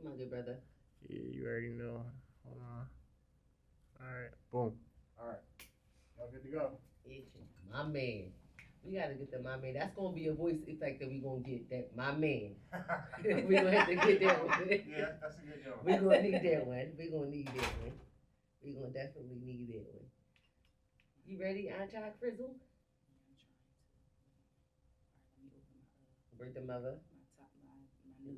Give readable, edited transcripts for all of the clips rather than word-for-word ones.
my good brother. Yeah, you already know. Hold on. Alright, boom. Alright. Y'all good to go? It's my man. We gotta get the my man. That's gonna be a voice effect that we gonna get. That my man. We gonna have to get that one. Yeah, that's a good joke. We gonna need that one. We gonna need that one. We gonna definitely need that one. You ready, Aunt Jack Frizzle? Where's the mother?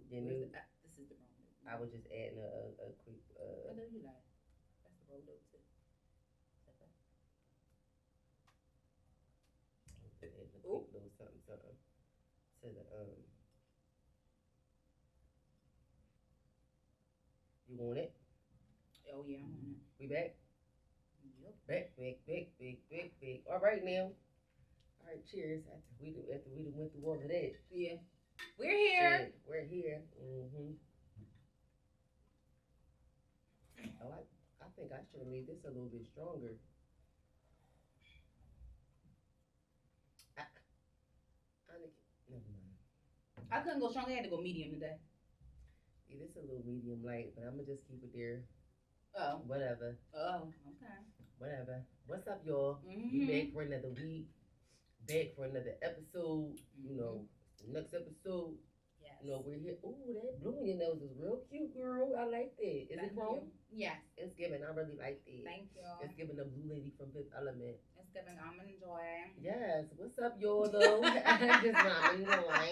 Your new. This is the wrong one. I was just adding a quick. I know you like. That's the wrong note too. Adding a quick little something to the You want it? Oh yeah, I'm on it. We back? Yep. Back. All right now. All right, cheers. After we done went through all of that. Yeah. We're here. Yeah, we're here. Mm-hmm. I think I should have made this a little bit stronger. Never mind. I couldn't go strong. I had to go medium today. Yeah, this a little medium light, but I'm gonna just keep it there. Oh. Whatever. Oh. Okay. Whatever. What's up, y'all? Mm-hmm. We back for another week. Back for another episode. You know, the next episode. Yes. You know, we're here. Ooh, that blue in your nose is real cute, girl. I like that. Is it chrome? Yes. It's giving. I really like it. Thank you. It's giving the blue lady from Fifth Element. It's giving almond joy. Yes. What's up, y'all, though? Just almond joy.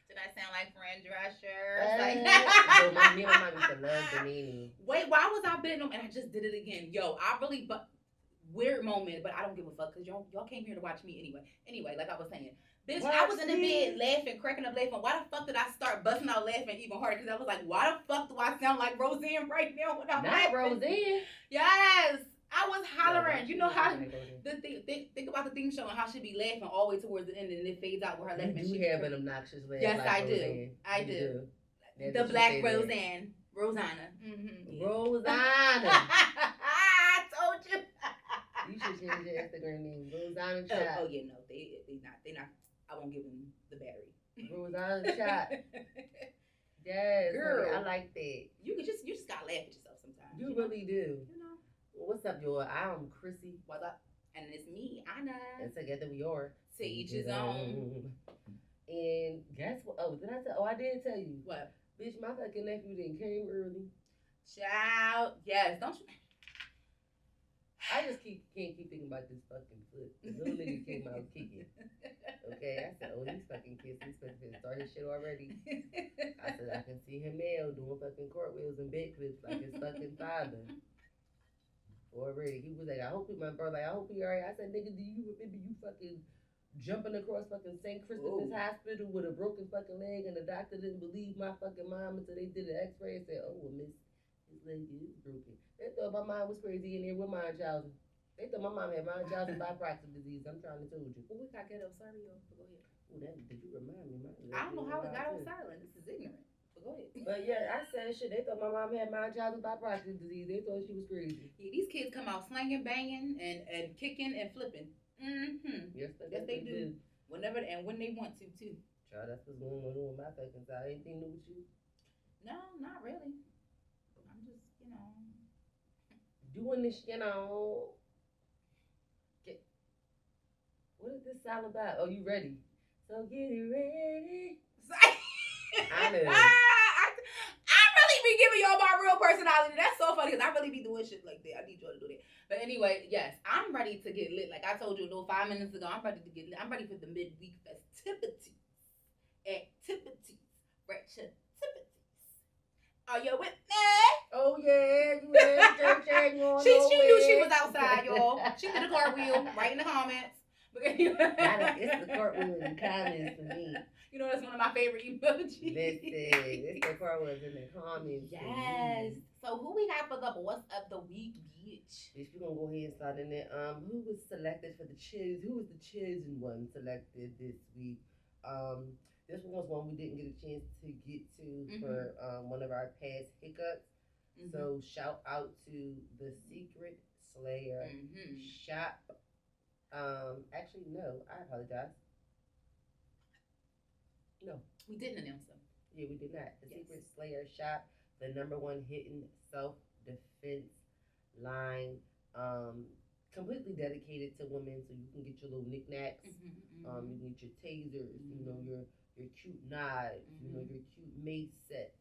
Did I sound like Fran Drescher? So my mom used to love Benini. Wait, why was I bidding them and I just did it again? Yo, I really, but weird moment, but I don't give a fuck because y'all came here to watch me anyway. Anyway, like I was saying. Bitch, I was in the bed laughing, cracking up laughing. Why the fuck did I start busting out laughing even harder? Because I was like, why the fuck do I sound like Rosanne right now when I'm Not laughing? Rosanne. Yes. I was hollering. No, you know how like think about the thing showing how she be laughing all the way towards the end and it fades out with her laughing. You do have an obnoxious laugh. Yes, like I Rosanne. do. I do. That's the Black Rosanne. Rosanna. Mm-hmm. Yeah. Rosanna. I told you. You should change your Instagram name. Rosanna Oh Shot. yeah, no, they not. I won't give them the battery. Rosanna Shot. Yes, girl, honey, I like that. You just gotta laugh at yourself sometimes. You really do. You know. Well, what's up, y'all? I'm Chrissy. What's up? And it's me, Anna. And together we are. To each his own. And guess what? Oh, did I tell? Oh, I did tell you. What? Bitch, my fucking nephew didn't came early. Child, yes, don't you? I just can't keep thinking about this fucking foot. The little nigga came out kicking. Okay, I said, oh, these fucking kids, he's fucking start his shit already. I said, I can see him now doing fucking cartwheels and backflips like his fucking father. Already, he was like, I hope he, my brother, like, I hope he alright. I said, nigga, do you remember you fucking jumping across fucking St. Christopher's Hospital with a broken fucking leg and the doctor didn't believe my fucking mom until they did an x-ray and said, oh, well, miss, his leg is broken. They thought my mom was crazy in there with Munchausen. They thought my mom had Munchausen by proxy disease. I'm trying to tell you. Well, we got ghetto. Sorry, yo. But go ahead. Oh, that did you remind me? I don't know how we got on silent. This is ignorant. But go ahead. But yeah, I said shit. They thought my mom had Munchausen by proxy disease. They thought she was crazy. Yeah, these kids come out slanging, banging, and kicking and flipping. Mm-hmm. Yes, they do. Whenever and when they want to too. Child, that's what's going on with my fucking side. Anything new with you? No, not really. I'm just, doing this, What is this all about? Oh, you ready? So get it ready. I know. I really be giving y'all my real personality. That's so funny because I really be doing shit like that. I need y'all to do that. But anyway, yes, I'm ready to get lit. Like I told you a little 5 minutes ago, I'm ready to get lit. I'm ready for the midweek festivities. Activities. Activities. Are you with me? Oh yeah, you in She knew she was outside, y'all. She did a cartwheel right in the comments. It's the cartwheel in the comments for me. You know, that's one of my favorite emojis. Listen, it's the cartwheels in the comments. Yes. So who we got for the what's up the week, bitch? Bitch, we're gonna go ahead and start in there. Who was selected for the who was the chosen one selected this week? This one was one we didn't get a chance to get to for one of our past hiccups. Mm-hmm. So shout out to the Secret Slayer shop. Actually, no, I apologize. No, we didn't announce them. Yeah, we did not. The Secret Slayer Shop, the #1 hidden self-defense line, completely dedicated to women, so you can get your little knickknacks. You can get your tasers, your cute knives, your cute mace sets.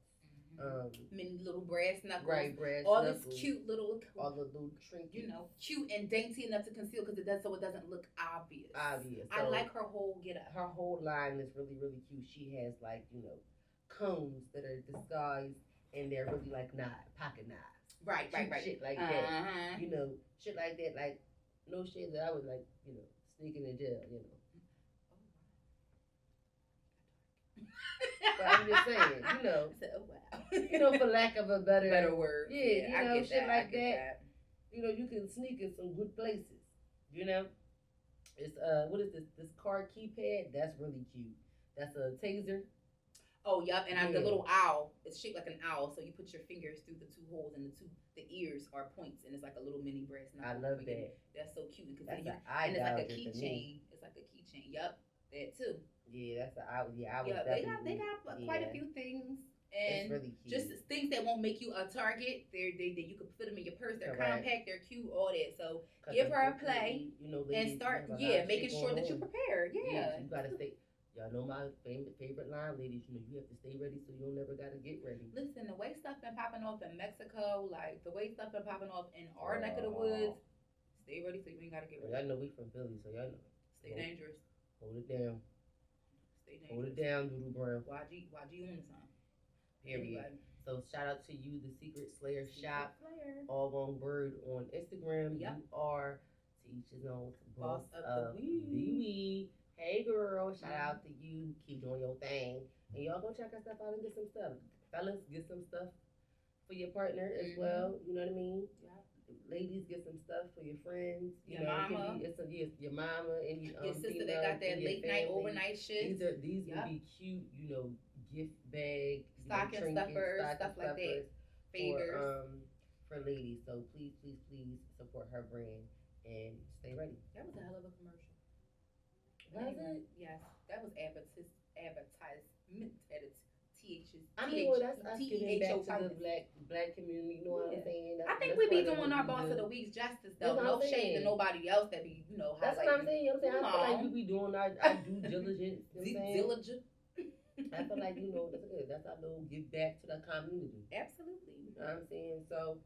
Many little brass knuckles, right? Brass all knuckles, this cute little, all the little trinkets, cute and dainty enough to conceal because it doesn't look obvious. Obvious. I like her whole getup. Her whole line is really really cute. She has like combs that are disguised and they're really like pocket knives. Right. Shit like that. Shit like that. Like no shit that I would like sneaking in jail. But I'm just saying, for lack of a better word. Yeah, I get shit that. like that. You can sneak in some good places. It's what is this? This car keypad? That's really cute. That's a taser. Oh, yep. And I'm the little owl. It's shaped like an owl, so you put your fingers through the 2 holes, and the ears are points, and it's like a little mini brass knuckle. I love that. That's so cute. And it's like a keychain. It's like a keychain. Yep, that too. Yeah, that's I was they got quite a few things, and really cute. Just things that won't make you a target. They you can fit them in your purse. They're compact. They're cute. All that. So give her a play and start making sure that you're prepared. Yeah, you gotta stay. Y'all know my favorite line, ladies. You have to stay ready so you'll never gotta get ready. Listen, the way stuff been popping off in Mexico, like the way stuff been popping off in our neck of the woods. Stay ready so you ain't gotta get ready. Y'all know we from Philly, so y'all know. Stay dangerous. Hold it down. Stay dangerous. Hold it down, Doodle Brown. YG on the sign. Period. Anyway. So shout out to you, the Secret Slayer Shop. Slayer. All one word on Instagram. Yep. You are Teacher's Own Boss of the week. Hey girl, shout out to you. Keep doing your thing. And y'all go check our stuff out and get some stuff. Fellas, get some stuff for your partner as well. You know what I mean? Yeah. Ladies, get some stuff for your friends. Your mama. Your mama and your sister that got that late night, overnight shit. These would be cute, gift bag, stocking stuffers, stuff like that. Favors. For ladies. So please support her brand and stay ready. That was a hell of a commercial. Was it? Yes, that was advertisement at TH's. That's us giving back to the black community. You know what I'm saying? I think we be doing our boss of the week's justice though. No shade to nobody else that be That's what I'm saying. I feel like we be doing our due diligence. Diligent. I feel like that's our little give back to the community. Absolutely. You know what I'm saying? So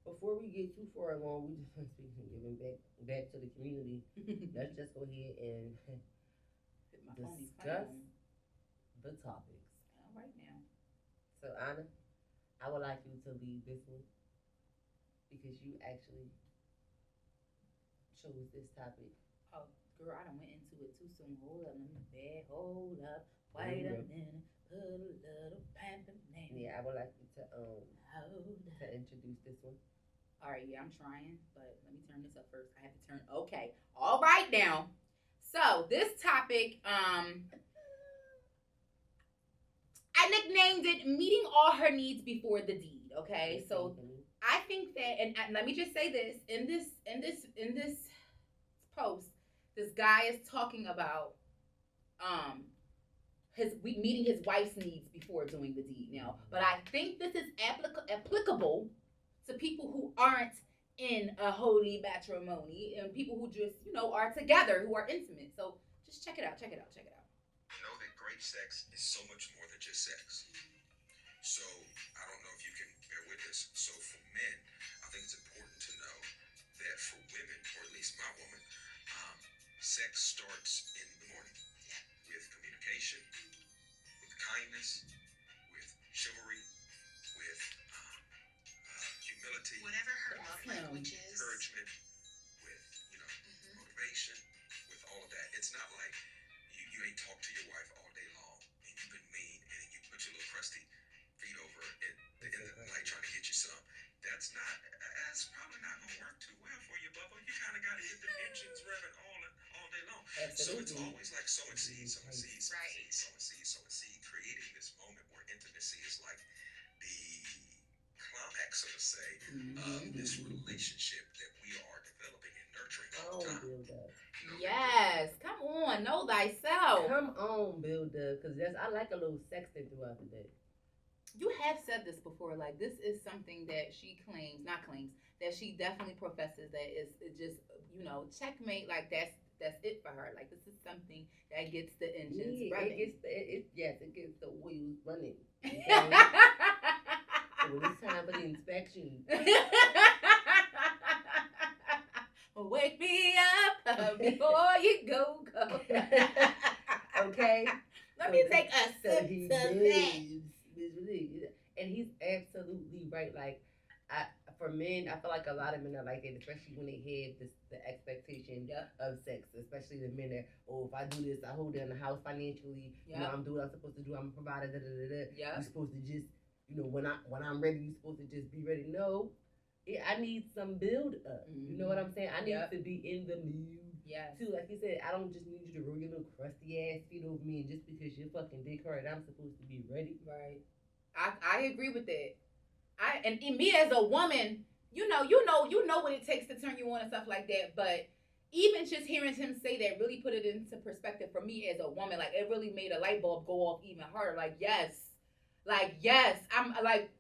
before we get too far along, we just want to be giving back to the community. Let's just go ahead and discuss the topics. All right now. So Anna, I would like you to lead this one because you actually chose this topic. Oh, girl, I done went into it too soon. Hold up, let me back. Hold up. Wait a minute. Put a little pamper name. Yeah, I would like you to introduce this one. All right, yeah, I'm trying, but let me turn this up first. I have to turn. Okay, all right now. So this topic, I nicknamed it "Meeting All Her Needs Before the Deed." Okay, so I think that, and let me just say this: in this post, this guy is talking about meeting his wife's needs before doing the deed. Now, but I think this is applicable to people who aren't in a holy matrimony and people who just, are together, who are intimate. So just check it out. Know that great sex is so much more than just sex. So I don't know if you can bear with this. So for men, I think it's important to know that for women, or at least my woman, sex starts in the morning with communication, with kindness, with chivalry, with humility, whatever her love language is, encouragement, with motivation, with all of that. It's not like you ain't talked to your wife all day long and you've been mean and you put your little crusty feet over at the end of the night trying to get you some. That's probably not gonna work too well for you, Bubba. You kind of got to get the engines revving all day long. Absolutely. So it's always like sowing seeds, Right. sowing seed, creating this moment where intimacy is like the climax, so to say, of this relationship that we are developing and nurturing all the time. Yes, come on, know thyself. Come on, Builder, because I like a little sexting throughout the day. You have said this before. Like, this is something that she that she definitely professes that it's just, checkmate. Like, that's it for her. Like, this is something that gets the engines running. It gets the wheels running. Okay? So when it's time for the inspection, wake me up before you go. okay? Let me take a So sip he to that. lives, and he's absolutely right. Like, for men, I feel like a lot of men are like that, especially when they have the expectation of sex. Especially the men that, if I do this, I hold down the house financially. I'm doing what I'm supposed to do. I'm a provider. You're supposed to just, when I'm ready, you're supposed to just be ready. No, I need some build up. You know what I'm saying? I need to be in the mood. Yes. Too, like you said, I don't just need you to roll your little crusty ass feet over me, and just because you're fucking dick hard, I'm supposed to be ready. Right. I agree with that. And me as a woman, you know what it takes to turn you on and stuff like that. But even just hearing him say that really put it into perspective for me as a woman. Like, it really made a light bulb go off even harder. Like, yes, I'm like,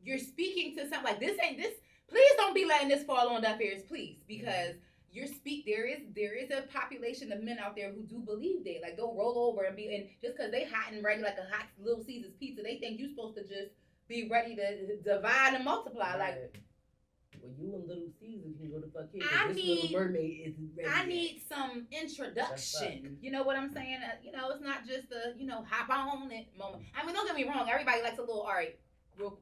you're speaking to something like this. Ain't this? Please don't be letting this fall on deaf ears, please, because there is a population of men out there who do believe that. Like, they'll roll over and just because they hot and ready like a hot Little Caesar's pizza, they think you're supposed to just be ready to divide and multiply. Right. Like, well, you and Little Caesar can go to fuck here. Little Mermaid isn't ready. I need some introduction. You know what I'm saying? It's not just a hop on it moment. I mean, don't get me wrong. Everybody likes a little, all right, real.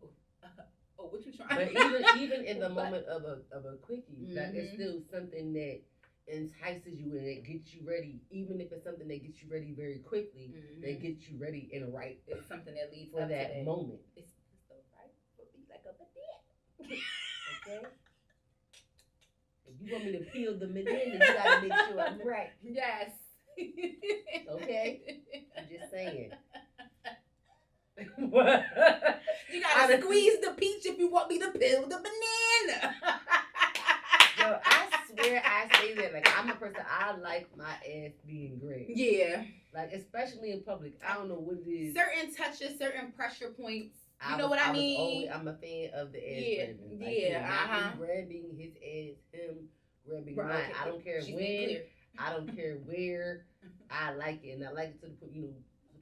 Oh, what you trying? But even in the moment of a quickie, like, it's still something that entices you and it gets you ready. Even if it's something that gets you ready very quickly, that gets you ready in a right. It's something that leads for up that to that moment. It's so right for me, like a banana. Okay. If you want me to peel the banana, you gotta make sure I'm right. Yes. Okay. I'm just saying. You gotta squeeze the peach if you want me to peel the banana. Yo, I swear I say that. Like, I'm a person, I like my ass being grabbed. Yeah. Like, especially in public. I don't know what it is. Certain touches, certain pressure points. You know what I mean? I'm a fan of the ass grabbing. Like, not him grabbing his ass, him grabbing mine. Okay. I don't care when. I don't care where. I like it. And I like it to the, to the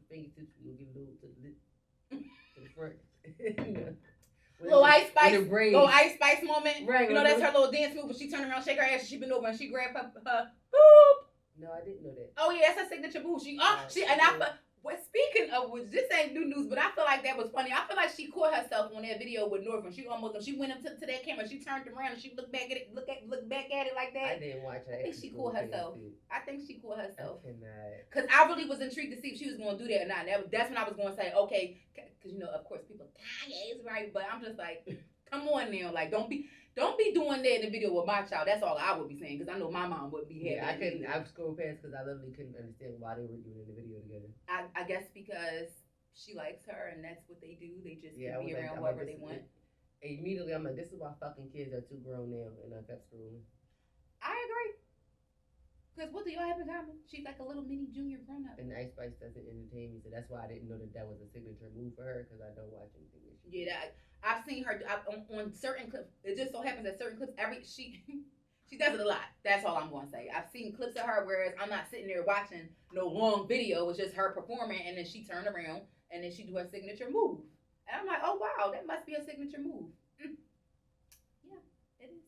fingertips, get a little to the lip. To the front. Little Ice Spice moment. Right. That's her little dance move, but she turned around, shake her ass, and she been over and she grabbed her boop. No, I didn't know that. Oh yeah, that's her signature move. Speaking of which, this ain't new news, but I feel like that was funny. I feel like she caught herself on that video with Northern. She went up to that camera, she turned around and she looked back at it like that. I didn't watch that. I think she caught herself. I cannot. Cause Cause I really was intrigued to see if she was going to do that or not. That's when I was going to say, okay, cause of course people, Kanye is right, but I'm just like, come on now, like don't be doing that in the video with my child. That's all I would be saying, because I know my mom would be happy. I scrolled past because I literally couldn't understand why they were doing the video together. I guess because she likes her and that's what they do. They just can be around whoever they want. Immediately, I'm like, this is why fucking kids are too grown now, and I kept scrolling. I agree. Because what do y'all have in common? She's like a little mini junior grown up. And Ice Spice doesn't entertain me, so that's why I didn't know that was a signature move for her, because I don't watch anything that she does. I've seen her on certain clips. It just so happens that certain clips, she does it a lot. That's all I'm going to say. I've seen clips of her, whereas I'm not sitting there watching no long video. It's just her performing, and then she turned around, and then she do her signature move. And I'm like, oh, wow, that must be a signature move. Yeah, it is.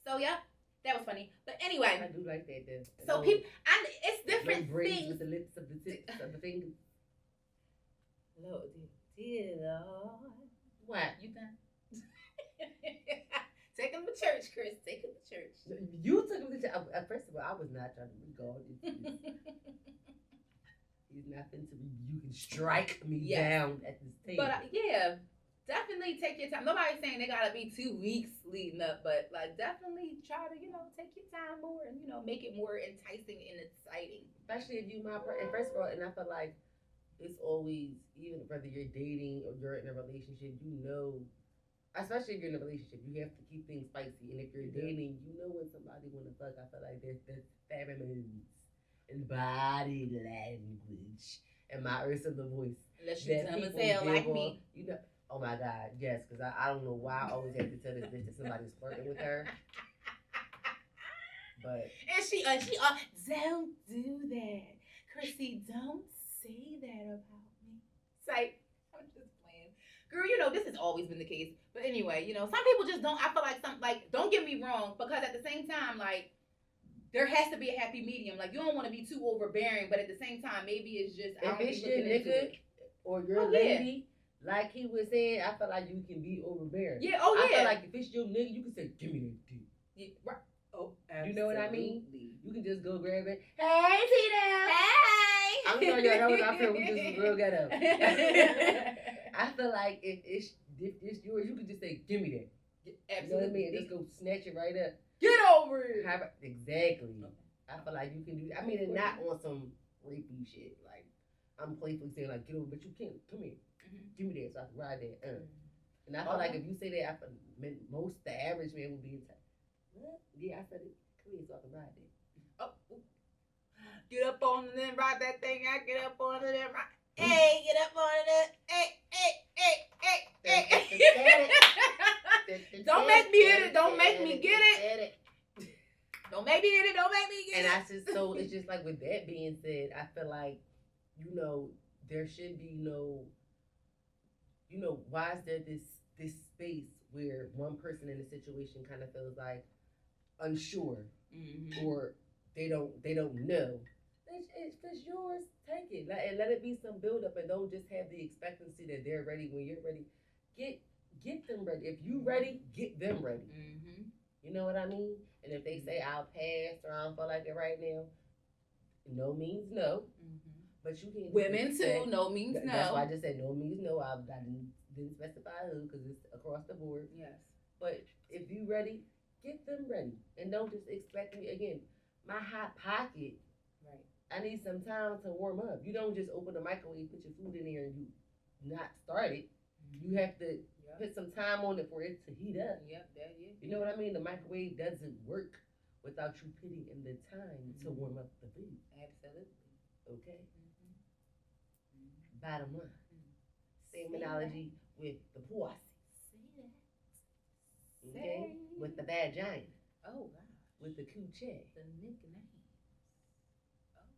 So, yeah, that was funny. But anyway. I do like that, then. So, it's different things. With the lips of the tips of the fingers. Lord, dear Lord. What? You done? Take him to church, Chris. Take him to church. You took him to church. First of all, I was not trying to regard it. He's not going to rebuke and strike me down at this table. But definitely take your time. Nobody's saying they gotta be 2 weeks leading up, but like definitely try to take your time more and make it more enticing and exciting. Especially if you and first of all, and I feel like it's always, even whether you're dating or you're in a relationship, especially if you're in a relationship, you have to keep things spicy. And if you're dating, when somebody want to fuck. I feel like there's pheromones and body language and my Ursula voice. Unless you dumb as hell like me. Oh my God, yes, because I don't know why I always have to tell this bitch that somebody's flirting with her. But And she don't do that. Chrissy, don't say that about me. It's like, I'm just playing. Girl, you know, this has always been the case. But anyway, you know, some people just don't, I feel like, don't get me wrong, because at the same time, like, there has to be a happy medium. Like, you don't want to be too overbearing, but at the same time, maybe it's just, I if don't be it's your looking into nigga it. or your lady, like he was saying, I feel like you can be overbearing. Yeah, I feel like if it's your nigga, you can say, give me that dick. Yeah, right. Oh, absolutely. You know what I mean? You can just go grab it. Hey, Tito. Hey. I'm sorry, y'all. That was I feel we just real ghetto. I feel like if it's yours, you can just say, give me that. Absolutely. You know what I mean? And just go snatch it right up. Get over it. Exactly. I feel like you can do. I mean, and not on some rapey shit. Like I'm playfully saying, like, get over, but you can't. Come here. Give me that so I can ride that. And I feel like if you say that, the average man would be in time. What? Yeah, I said it. Come here so I can ride that. Oh, get up on it and ride that thing. I get up on it and ride. Hey, get up on it. Hey. Don't make me hit it. Don't make me get it. Don't make me hit it. Don't make me get it. And I just, so it's just like with that being said, I feel like, you know, there should be no, you know, why is there this space where one person in the situation kind of feels like unsure or they don't know. If it's yours, take it. And let it be some build up and don't just have the expectancy that they're ready when you're ready. Get them ready. If you ready, get them ready. You know what I mean? And if they say I'll pass or I don't feel like it right now, no means no. But you can women too. No means no. That's why I just said no means no. I didn't specify who because it's across the board. Yes. But if you ready, get them ready, and don't just expect me again. My hot pocket. Right. I need some time to warm up. You don't just open the microwave, put your food in there, and you not start it. You have to put some time on it for it to heat up. Yep, that is. You know what I mean? The microwave doesn't work without you putting in the time to warm up the food. Absolutely. Okay. Bottom line. Same analogy with the pussy. Okay. With the vagina. Oh wow. With the coochie. The nickname. Oh.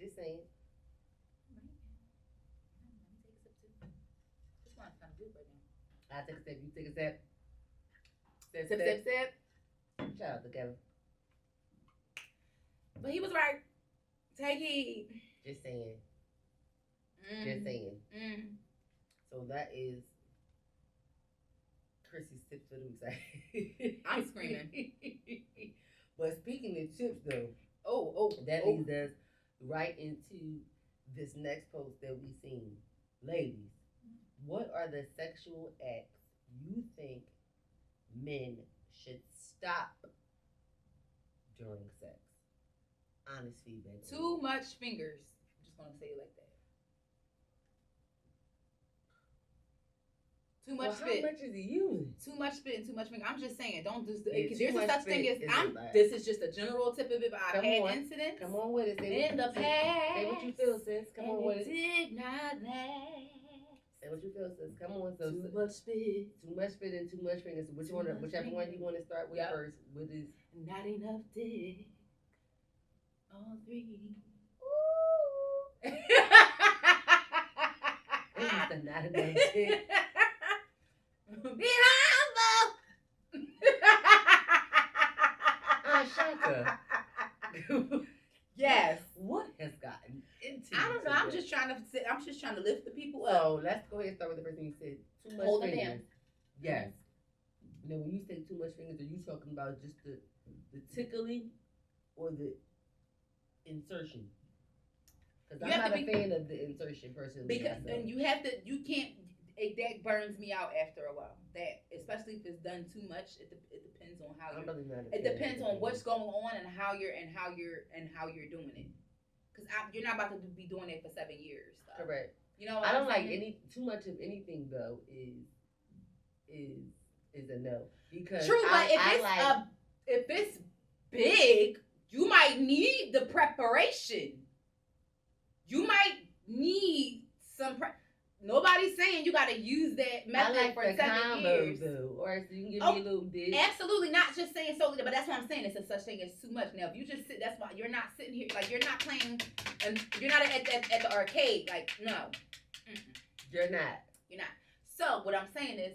Just saying. Let me take a sip too. This one's kind of good right now. I take a sip. You take a sip. Sip. Shout out to Kevin. But he was right. Take heed. Just saying. Just saying. So that is Chrissy's tips for the week. I'm screaming. But speaking of tips, though, that leads us right into this next post that we seen. Ladies, what are the sexual acts you think men should stop during sex? Honest feedback. Too much fingers. I'm just gonna say it like that. Too much spit. How much is he using? Too much spit and too much finger. I'm just saying, don't just. Yeah, there's a such thing as this is just a general tip of it. I've had incidents. Come on with it. In the past. Say what you feel, sis. Come on with it. Did not last. Say what you feel, sis. Come on, sis. Too much spit. Too much spit and too much fingers. Whichever one you want to start with first. What is? Not enough dick. All three. Ooh. It's not enough dick. Be humble. Shaka. Yes. What has gotten into? I don't know. I'm just trying to lift the people up. So let's go ahead and start with the first thing you said. Too much Hold fingers. them down. Yes. Now, when you say too much fingers, are you talking about just the tickling or the insertion? Because I'm not a fan of the insertion personally. Because and you can't. That burns me out after a while. That especially if it's done too much. It depends on how you. It depends on what's going on and how you're doing it. Because you're not about to be doing it for 7 years. So. Correct. You know. What I don't I'm like saying? too much of anything though. Is a no because true. But if it's big, you might need the preparation. You might need some Nobody's saying you gotta use that I method like for the 7 combo years. though, or so you can give Oh, me a little dish. Absolutely not just saying solely that, but that's what I'm saying. It's a such thing as too much. Now, if you just sit, that's why you're not sitting here, like, you're not playing, and you're not at the arcade. Like, no. Mm-mm. You're not. You're not. So, what I'm saying is,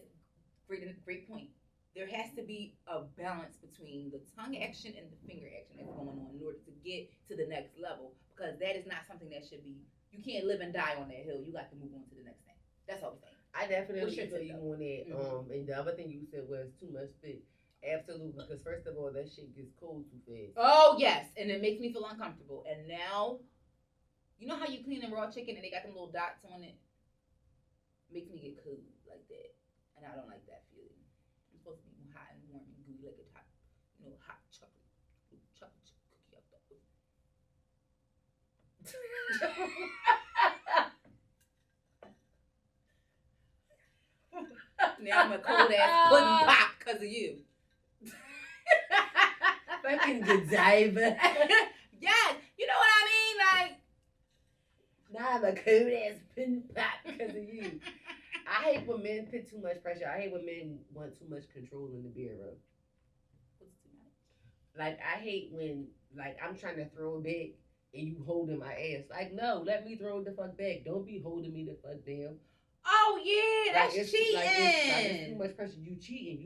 great point. There has to be a balance between the tongue action and the finger action that's going on in order to get to the next level, because that is not something that should be, you can't live and die on that hill. You got to move on to the next thing. That's all I'm saying. I definitely What's your feel take, you though? on that. And the other thing you said was too much spit. Absolutely, because first of all, that shit gets cold too fast. Oh, yes, and it makes me feel uncomfortable. And now, you know how you clean a raw chicken and they got them little dots on it? Makes me get cold like that. And I don't like that feeling. I'm supposed to be hot and warm and gooey like a hot, hot chocolate cookie out there. Now I'm a cold ass pudding pop because of you. Fucking Godiva. Yes, you know what I mean? Like, Now I'm a cold ass pudding pop because of you. I hate when men put too much pressure. I hate when men want too much control in the bedroom. what's too much? Like, I hate when, like, I'm trying to throw it back and you holding my ass. Like, no, let me throw it the fuck back. Don't be holding me the fuck down. Oh yeah, that's Like, cheating. it's too much pressure. You cheating.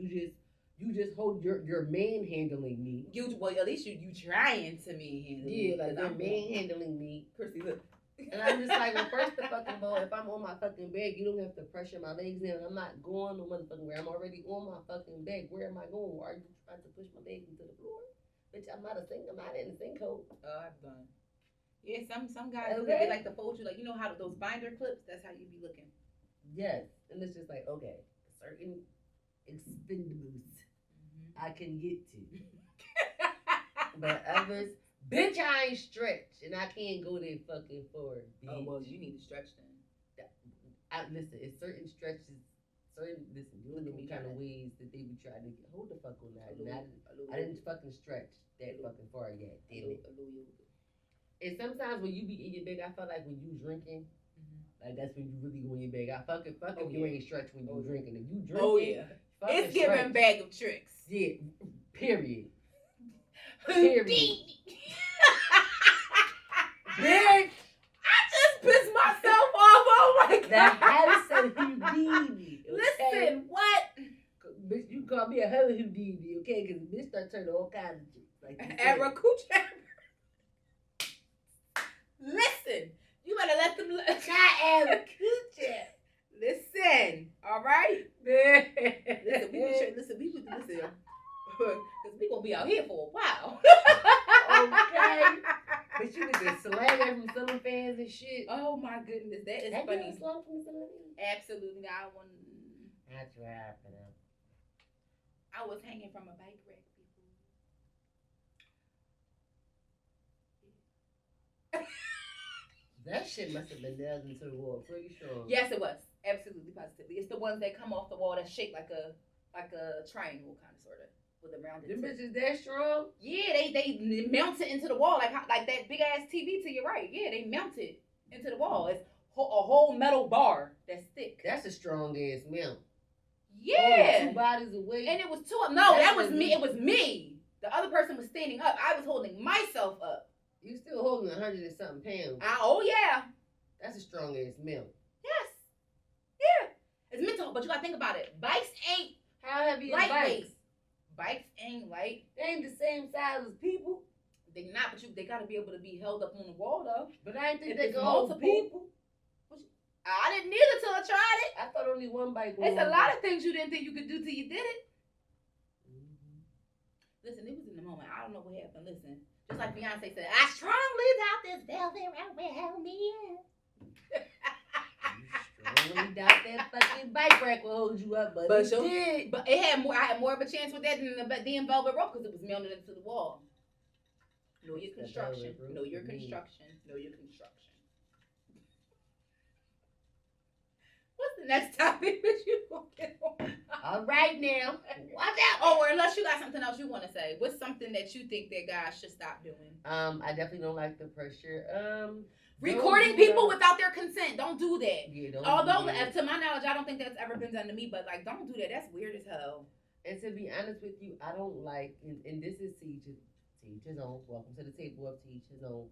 You just hold your manhandling me. Well, at least you trying to me. Yeah, like you're manhandling me. Chrissy, look. And I'm just like, well, first the fucking ball, if I'm on my fucking bed, you don't have to pressure my legs in. I'm not going no motherfucking where. I'm already on my fucking bed. Where am I going? Why are you trying to push my legs into the floor? Bitch, I'm not in the sinkhole. Oh, I've done. Yeah, some guys they like to fold you, like, you know how those binder clips. That's how you be looking. Yes. And it's just like, okay, certain expendables I can get to. But others, bitch, I ain't stretched and I can't go there fucking forward. Oh, well, you need to stretch then. Listen, it's certain stretches, you know what kind of ways that they be trying to hold the fuck on that. I didn't fucking stretch that fucking far yet, damn it. And sometimes when you be in your bed, I feel like when you drinking, like that's when you really go in your bed. I fuck if you ain't stretch when you drinking. If you drinking, Oh yeah, it's giving bag of tricks. Yeah, period. Houdini. Bitch, I just pissed myself off. Oh my god. that had said Houdini. Okay? Listen, what? Bitch, you call me a Houdini, okay? Because bitch start turning all kinds of chicks. Like Aracucha. Listen, you better let them. Aracucha. Listen, all right. Listen, because we gonna be out here for a while. Okay. But you get slagging from ceiling fans and shit. Oh my goodness, that is That funny. you slung from the ceiling fan? Absolutely, I want. That's what happened. I was hanging from a bike rack before. That shit must have been nailed into the wall pretty strong. Yes, it was. Absolutely, positively. It's the ones that come off the wall that shake like a triangle, kind of, sort of, with a rounded Them tip. bitches that strong? Yeah, they mount it into the wall like that big ass TV to your right. Yeah, they mount it into the wall. It's a whole metal bar that's thick. That's a strong ass mount. Yeah, 2 bodies away. and it was two. No, That's that was what me. it It was me. The other person was standing up. I was holding myself up. You still holding 100 and something pounds. Oh yeah. That's a strong ass mount. Yes. Yeah. It's mental, but you gotta think about it. Bikes ain't How heavy is lightweight. bikes? Bikes ain't light. They ain't the same size as people. They not, but they gotta be able to be held up on the wall though. But I didn't think If they it's could hold multiple- people. I didn't either till I tried it. I thought only one bike was It's a lot of things you didn't think you could do till you did it. Listen, it was in the moment. I don't know what happened. Listen, just like Beyonce said, I strongly doubt this velvet round will help me in. Strongly doubt that fucking bike rack will hold you up, but it did. But it had more. I had more of a chance with that than the damn velvet rope because it was mounted into the wall. Know your construction. Know your construction. Know your construction. What's the next topic that you gonna get on? All right now, watch out. Oh, or unless you got something else you want to say. What's something that you think that guys should stop doing? I definitely don't like the pressure. Recording people without their consent. Don't do that. Yeah, don't Although, do that. to my knowledge, I don't think that's ever been done to me. But like, don't do that. That's weird as hell. And to be honest with you, I don't like, and this is to each his own. Welcome to the table of to each his own.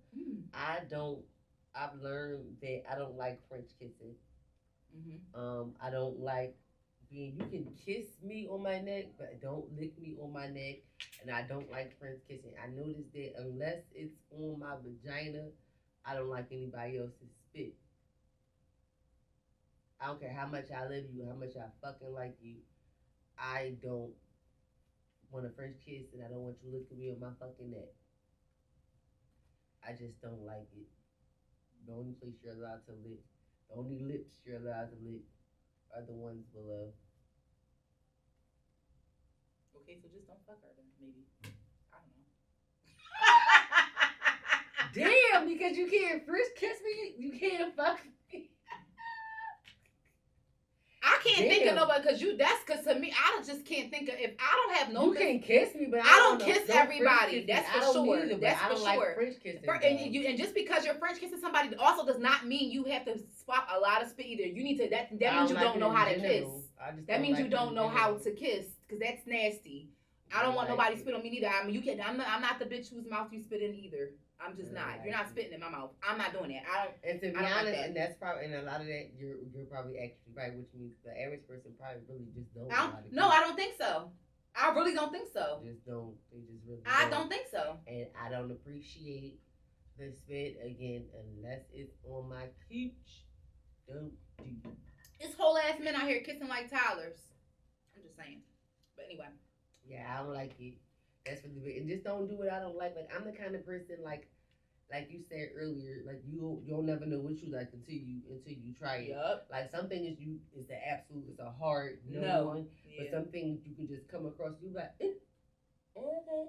I've learned that I don't like French kissing. I don't like you can kiss me on my neck, but don't lick me on my neck. And I don't like French kissing. I noticed that unless it's on my vagina, I don't like anybody else's spit. I don't care how much I love you, how much I fucking like you. I don't want a French kiss, and I don't want you licking me on my fucking neck. I just don't like it. The only place you're allowed to lick, the only lips you're allowed to lick are the ones below. Okay, so just don't fuck her then, maybe. I don't know. Damn, because you can't French kiss me, you can't fuck me. I can't think of nobody because to me, I just can't think of if I don't have no. You can kiss me, but I don't kiss everybody. That's for sure. That's for sure. Like French kissing. And just because you're French kissing somebody also does not mean you have to swap a lot of spit either. You need to that means you don't know how to kiss. That means you don't know how to kiss because that's nasty. I don't want nobody spit on me neither. I mean, you can. I'm not the bitch whose mouth you spit in either. I'm just not. If you're not spitting in my mouth, I'm not doing that. I don't. And to be honest, and that's probably, and a lot of that, you're probably actually right, which means the average person probably really just don't. No, I don't think so. I really don't think so. Just don't. They just really. I don't think so. And I don't appreciate the spit again unless it's on my cooch. Don't do. This whole ass men out here kissing like Tyler's. I'm just saying. But anyway. Yeah, I don't like it. That's really big. And just don't do what I don't like. Like I'm the kind of person like you said earlier, like you'll never know what you like until you try it. Yep. Like some things is the absolute, it's a hard no one. Yeah. But some things you can just come across, you like, okay, all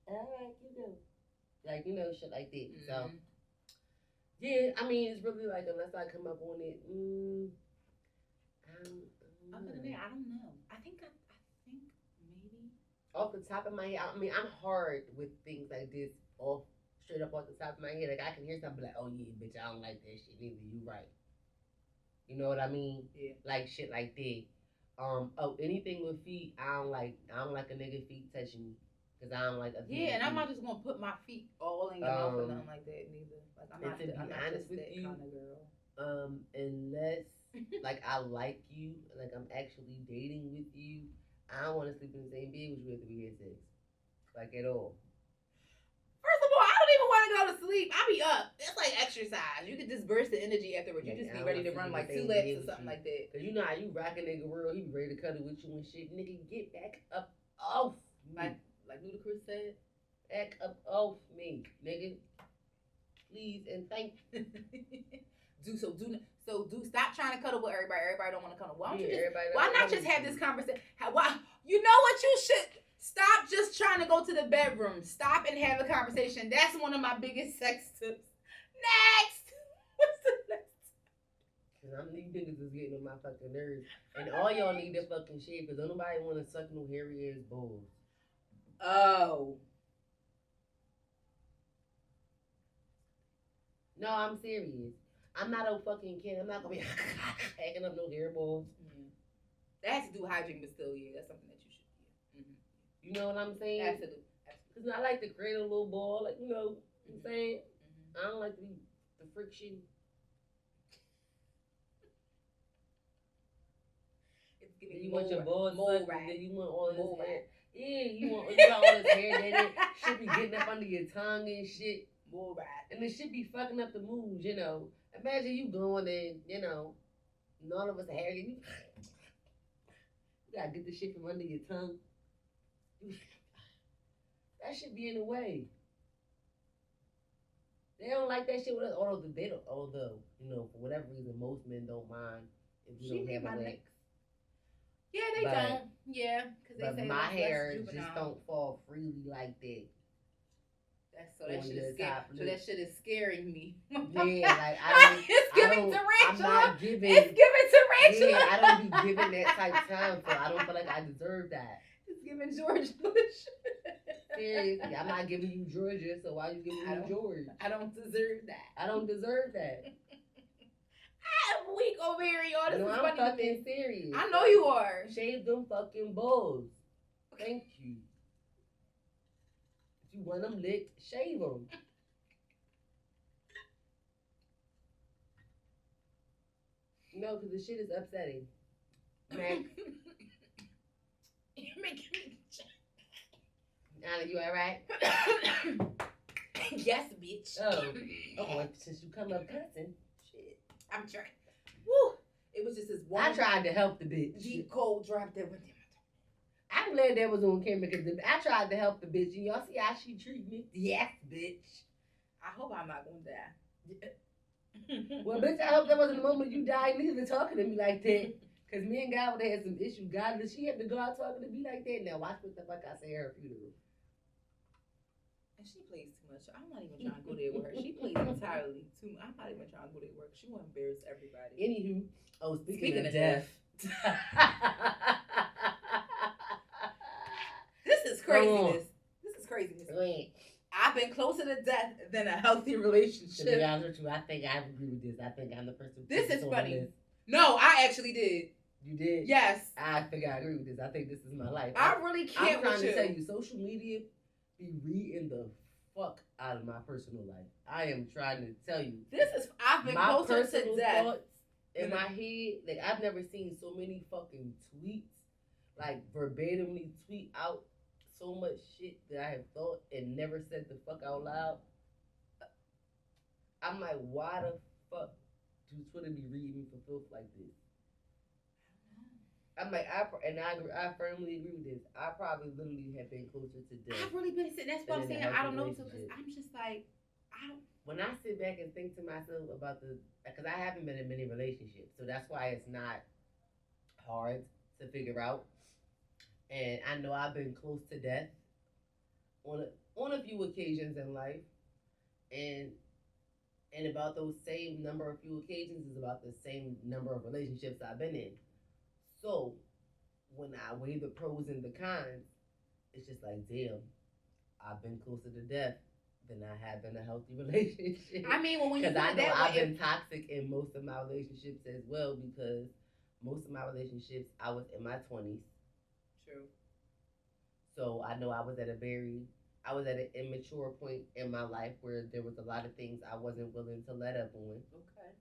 right, you go. Like, shit like that. So yeah, I mean it's really like unless I come up on it, other than that, I don't know. I think maybe off the top of my head, I mean, I'm hard with things like this straight up off the top of my head. Like, I can hear something like, oh, yeah, bitch, I don't like that shit either. You right. You know what I mean? Yeah. Like, shit like that. Anything with feet, I don't like a nigga feet touching me. Because I don't like a yeah, and I'm not just going to put my feet all in your mouth or nothing like that, neither. Like, I'm not just that kind of girl. Unless, like, I like you, like, I'm actually dating with you, I don't want to sleep in the same bed with you after we had sex. Like, at all. First of all, I don't even want to go to sleep. I be up. It's like exercise. You can just burst the energy afterwards. You just be ready to run like 2 laps or something like that. Because you know how you rock a nigga world, he be ready to cuddle with you and shit. Nigga, get back up off me. Like Ludacris said? Back up off me, nigga. Please and thank you. Stop trying to cuddle with everybody. Everybody don't want to cuddle. Why not not just have this conversation? Why? You know what you should stop just trying to go to the bedroom. Stop and have a conversation. That's one of my biggest sex tips. Next. What's the next? Cause these niggas is getting on my fucking nerves, and all y'all need to fucking shave. Cause don't nobody want to suck no hairy ass balls. Oh. No, I'm serious. I'm not a fucking kid. I'm not gonna be hacking up no hairballs. That has to do hygiene, but still, yeah, that's something that you should do. Mm-hmm. You know what I'm saying? Absolutely. Because I like to create a little ball, like, you know what I'm saying? I don't like the friction. It's giving you want your balls sucked, and then you want all this hair. Yeah, you want all this hair, then it should be getting up under your tongue and shit. More right. And it should be fucking up the mood, Imagine you going and, none of us are hairy. You gotta get the shit from under your tongue. That should be in the way. They don't like that shit with us. Although, for whatever reason, most men don't mind if you don't have a neck. Yeah, they don't. Yeah. But they say my hair just don't fall freely like that. That shit is scaring me. Yeah, like it's giving tarantula. I'm not giving. It's giving tarantula. Yeah, I don't be giving that type of time, so I don't feel like I deserve that. It's giving George Bush. Seriously, I'm not giving you Georgia, so why you giving me George? I don't deserve that. I don't deserve that. I'm weak over here, y'all. This No, is I'm funny to fucking me. serious. I know you are. Shave them fucking balls. Thank you. If you want them licked, shave them. No, because the shit is upsetting. Mac, You're making me. Anna, you alright? Yes, bitch. Oh, since you come up cussing, shit. I'm trying. Woo! It was just this one. I tried to help the bitch. Deep cold drop that went down. I'm glad that was on camera because I tried to help the bitch. And y'all see how she treat me? Yes, bitch. I hope I'm not gonna die. Well, bitch, I hope that wasn't the moment you died neither talking to me like that. Because me and God would have had some issues. God, did she have to go out talking to me like that? Now, watch what the fuck I say at her funeral. And she plays too much. I'm not even trying to go there with her. She plays entirely too much. I'm not even trying to go there with her. She won't embarrass everybody. Anywho, speaking of death. This is craziness. This is craziness. Wait. I've been closer to death than a healthy relationship. To be honest with you, I think I agree with this. I think I'm the person. This is on funny. the list. No, I actually did. You did? Yes. I think I agree with this. I think this is my life. I really can't. I'm trying to tell you, social media be reading the fuck out of my personal life. I am trying to tell you. I've been my closer personal to death. Thoughts in my head, like I've never seen so many fucking tweets, like verbatimly tweet out so much shit that I have thought and never said the fuck out loud. I'm like, why the fuck do Twitter be reading me for filth like this? I'm like, I firmly agree with this. I probably literally have been closer to death. I've really been sitting. That's what I'm saying. I don't know too, because I'm just like, I don't. When I sit back and think to myself about because I haven't been in many relationships, so that's why it's not hard to figure out. And I know I've been close to death on a few occasions in life, and about those same number of few occasions is about the same number of relationships I've been in. So when I weigh the pros and the cons, it's just like, damn, I've been closer to death than I have in a healthy relationship. I mean, when you put I it know that I've way, been toxic in most of my relationships as well, because most of my relationships I was in my 20s. True. So I know I was at an immature point in my life where there was a lot of things I wasn't willing to let up on. Okay.